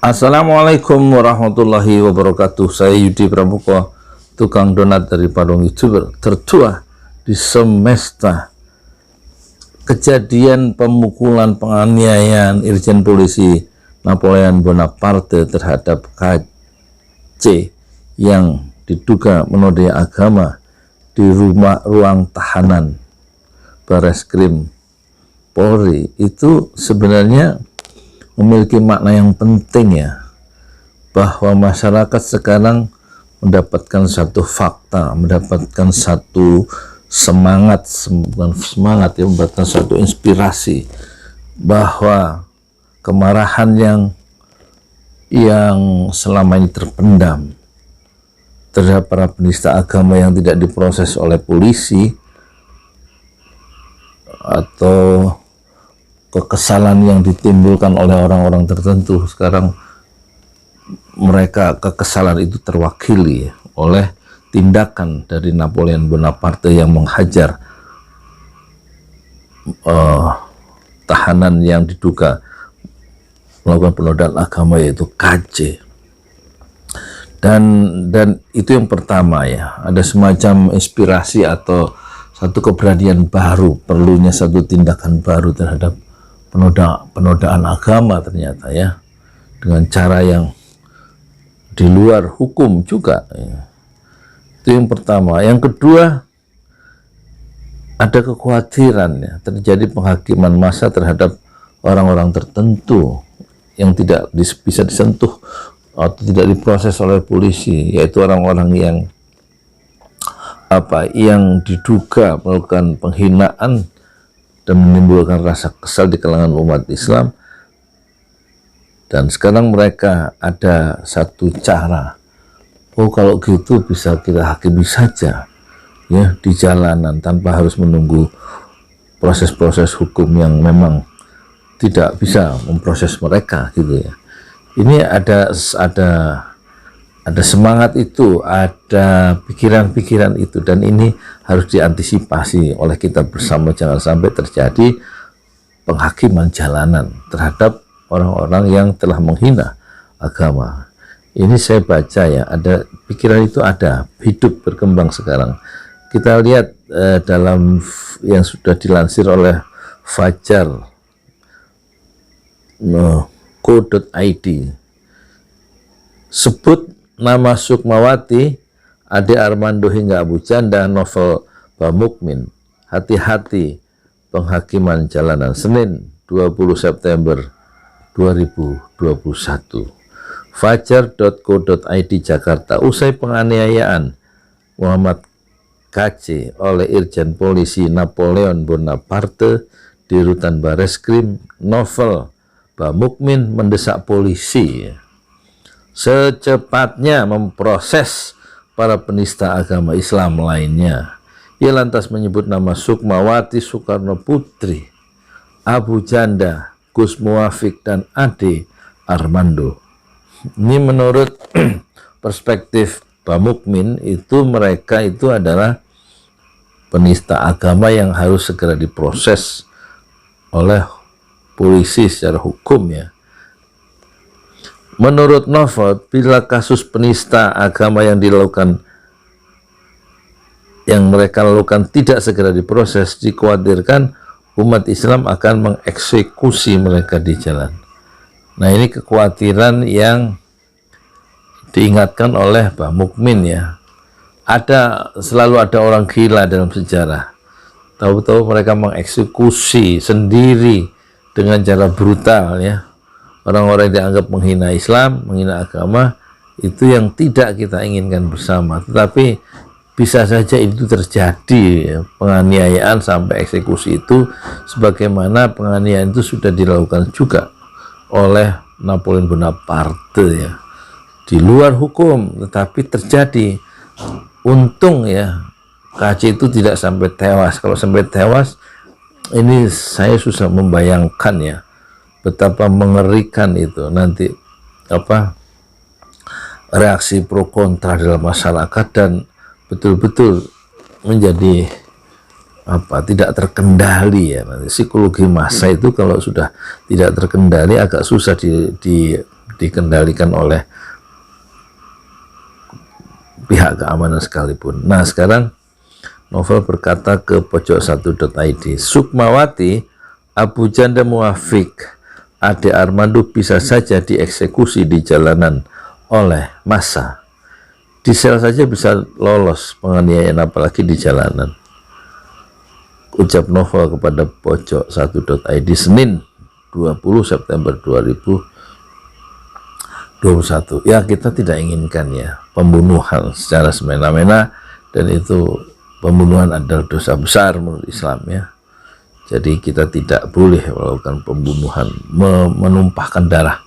Assalamualaikum warahmatullahi wabarakatuh. Saya Yudi Pramuko, tukang donat dari Padang YouTuber tertua di semesta. Kejadian pemukulan penganiayaan Irjen Polisi Napoleon Bonaparte terhadap KC yang diduga menodai agama di ruang tahanan Bareskrim Polri itu sebenarnya memiliki makna yang penting ya, bahwa masyarakat sekarang mendapatkan satu fakta, mendapatkan satu semangat, mendapatkan satu inspirasi bahwa kemarahan yang selama ini terpendam terhadap para penista agama yang tidak diproses oleh polisi atau kekesalan yang ditimbulkan oleh orang-orang tertentu, sekarang mereka kekesalan itu terwakili oleh tindakan dari Napoleon Bonaparte yang menghajar tahanan yang diduga melakukan penodaan agama, yaitu KC. Dan itu yang pertama ya, ada semacam inspirasi atau satu keberanian baru, perlunya satu tindakan baru terhadap penodaan agama ternyata ya, dengan cara yang di luar hukum juga ya. Itu yang pertama. Yang kedua, ada kekhawatiran ya, terjadi penghakiman massa terhadap orang-orang tertentu yang tidak bisa disentuh atau tidak diproses oleh polisi, yaitu orang-orang yang diduga melakukan penghinaan dan menimbulkan rasa kesal di kalangan umat Islam. Dan sekarang mereka ada satu cara, kalau gitu bisa kita hakimi saja ya di jalanan tanpa harus menunggu proses-proses hukum yang memang tidak bisa memproses mereka gitu ya. Ini ada semangat itu, ada pikiran-pikiran itu, dan ini harus diantisipasi oleh kita bersama, jangan sampai terjadi penghakiman jalanan terhadap orang-orang yang telah menghina agama. Ini saya baca ya, ada pikiran itu, ada hidup berkembang sekarang. Kita lihat dalam yang sudah dilansir oleh fajar.co.id, sebut nama Sukmawati, Ade Armando hingga Abu Janda, novel Bamukmin, hati-hati penghakiman jalanan. Senin 20 September 2021. Fajar.co.id Jakarta. Usai penganiayaan Muhammad KC oleh Irjen Polisi Napoleon Bonaparte di rutan Bareskrim, novel Bamukmin mendesak polisi secepatnya memproses para penista agama Islam lainnya. Ia lantas menyebut nama Sukmawati Soekarno Putri, Abu Janda, Gus Muafik, dan Ade Armando. Ini menurut perspektif Bamukmin, itu mereka itu adalah penista agama yang harus segera diproses oleh polisi secara hukum ya. Menurut novel, bila kasus penista agama yang mereka lakukan tidak segera diproses, dikhawatirkan umat Islam akan mengeksekusi mereka di jalan. Nah, ini kekhawatiran yang diingatkan oleh Bamukmin ya. Selalu ada orang gila dalam sejarah. Tahu-tahu mereka mengeksekusi sendiri dengan cara brutal ya. Orang-orang yang dianggap menghina Islam, menghina agama, itu yang tidak kita inginkan bersama. Tetapi bisa saja itu terjadi ya, penganiayaan sampai eksekusi itu, sebagaimana penganiayaan itu sudah dilakukan juga oleh Napoleon Bonaparte ya, di luar hukum, tetapi terjadi. Untung ya KC itu tidak sampai tewas. Kalau sampai tewas, ini saya susah membayangkan ya betapa mengerikan itu nanti reaksi pro kontra dalam masyarakat, dan betul-betul menjadi tidak terkendali ya. Nanti psikologi massa itu kalau sudah tidak terkendali agak susah dikendalikan oleh pihak keamanan sekalipun. Nah, sekarang novel berkata ke pojok1.id, Sukmawati, Abu Janda Muafiq, Ade Armando bisa saja dieksekusi di jalanan oleh massa. Di sel saja bisa lolos penganiayaan, apalagi di jalanan. Ucap novel kepada pojok1.id Senin 20 September 2021. Ya, kita tidak inginkan ya pembunuhan secara semena-mena, dan itu pembunuhan adalah dosa besar menurut Islam ya. Jadi kita tidak boleh melakukan pembunuhan, menumpahkan darah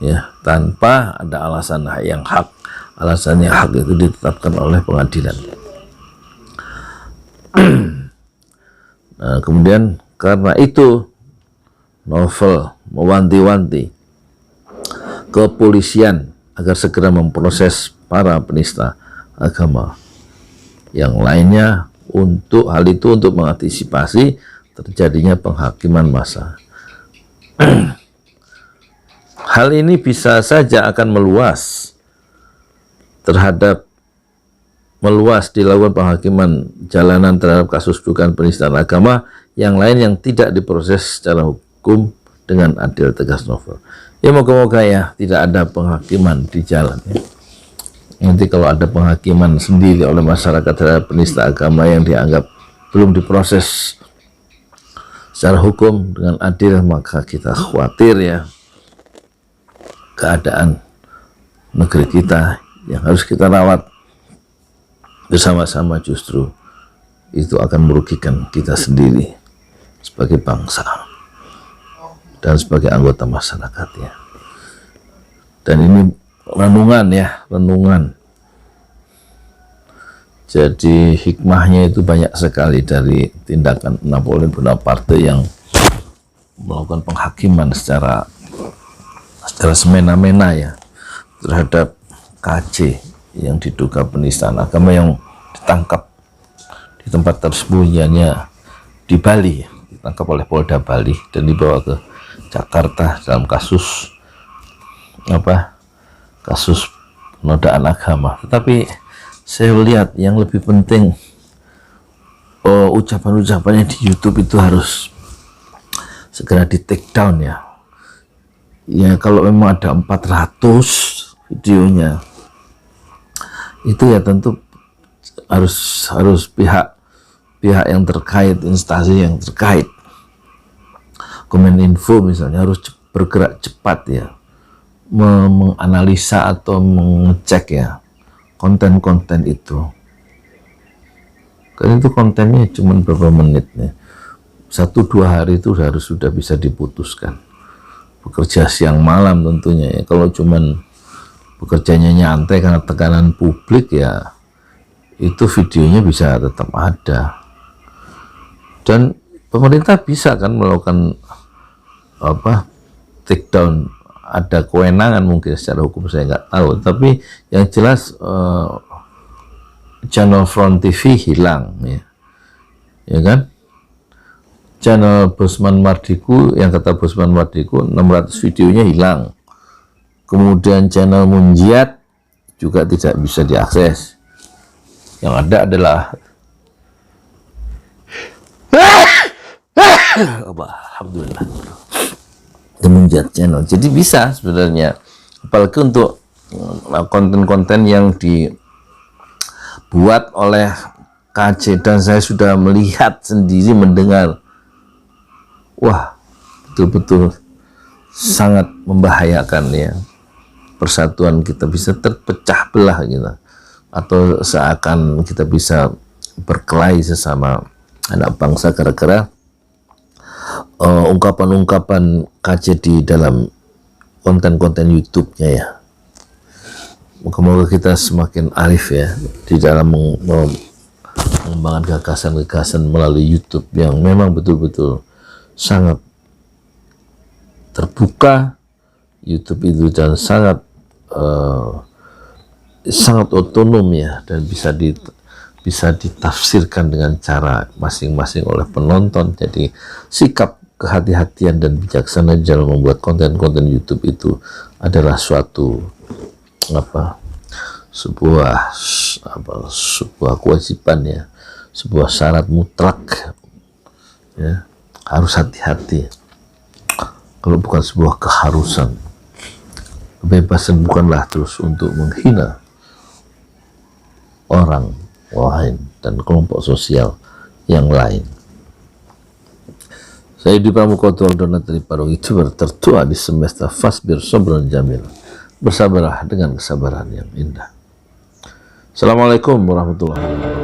ya tanpa ada alasan yang hak. Alasan yang hak itu ditetapkan oleh pengadilan. Nah, kemudian karena itu novel mewanti-wanti kepolisian agar segera memproses para penista agama yang lainnya, untuk hal itu untuk mengantisipasi terjadinya penghakiman massa. Hal ini bisa saja akan meluas dilakukan penghakiman jalanan terhadap kasus dugaan penistaan agama yang lain yang tidak diproses secara hukum dengan adil, tegas novel. Ya, moga-moga ya tidak ada penghakiman di jalan ya. Nanti kalau ada penghakiman sendiri oleh masyarakat terhadap penista agama yang dianggap belum diproses secara hukum dengan adil, maka kita khawatir ya keadaan negeri kita yang harus kita rawat bersama-sama, justru itu akan merugikan kita sendiri sebagai bangsa dan sebagai anggota masyarakat ya. Dan ini renungan ya, renungan. Jadi hikmahnya itu banyak sekali dari tindakan Napoleon Bonaparte yang melakukan penghakiman secara semena-mena ya terhadap KC yang diduga penistaan agama yang ditangkap di tempat tersembunyiannya di Bali, ditangkap oleh Polda Bali dan dibawa ke Jakarta dalam kasus penodaan agama. Tetapi saya lihat yang lebih penting ucapan-ucapannya di YouTube itu harus segera di take down ya. Ya, kalau memang ada 400 videonya itu ya tentu harus pihak yang terkait, instansi yang terkait, Kominfo misalnya, harus bergerak cepat ya, menganalisa atau mengecek ya konten-konten itu. Karena itu kontennya cuma beberapa menit nih, 1-2 hari itu harus sudah bisa diputuskan. Bekerja siang malam tentunya ya. Kalau cuman bekerjanya nyantai karena tekanan publik ya, itu videonya bisa tetap ada. Dan pemerintah bisa kan melakukan take down, ada kewenangan mungkin secara hukum saya nggak tahu, tapi yang jelas channel Front TV hilang ya kan. Channel Bosman Mardiku, yang kata Bosman Mardiku 600 videonya hilang. Kemudian channel Munjiat juga tidak bisa diakses. Yang ada adalah alhamdulillah Munjiat channel. Jadi bisa sebenarnya, apalagi untuk konten-konten yang dibuat oleh KC, dan saya sudah melihat sendiri, mendengar, wah betul-betul sangat membahayakan ya. Persatuan kita bisa terpecah belah gitu, atau seakan kita bisa berkelahi sesama anak bangsa gara-gara ungkapan-ungkapan KC di dalam konten-konten YouTube-nya ya. Moga-moga kita semakin arif ya di dalam mengembangkan gagasan-gagasan melalui YouTube yang memang betul-betul sangat terbuka. YouTube itu dan sangat otonom ya, dan bisa ditafsirkan dengan cara masing-masing oleh penonton. Jadi sikap kehati-hatian dan bijaksana dalam membuat konten-konten YouTube itu adalah suatu sebuah kewajiban ya, sebuah syarat mutlak ya, harus hati-hati. Kalau bukan sebuah keharusan, kebebasan bukanlah terus untuk menghina orang lain dan kelompok sosial yang lain. Saya di Pramukoto Donat dari Parung itu tertua di semesta Fasbir Sobron Jamil. Bersabarlah dengan kesabaran yang indah. Assalamualaikum warahmatullahi wabarakatuh.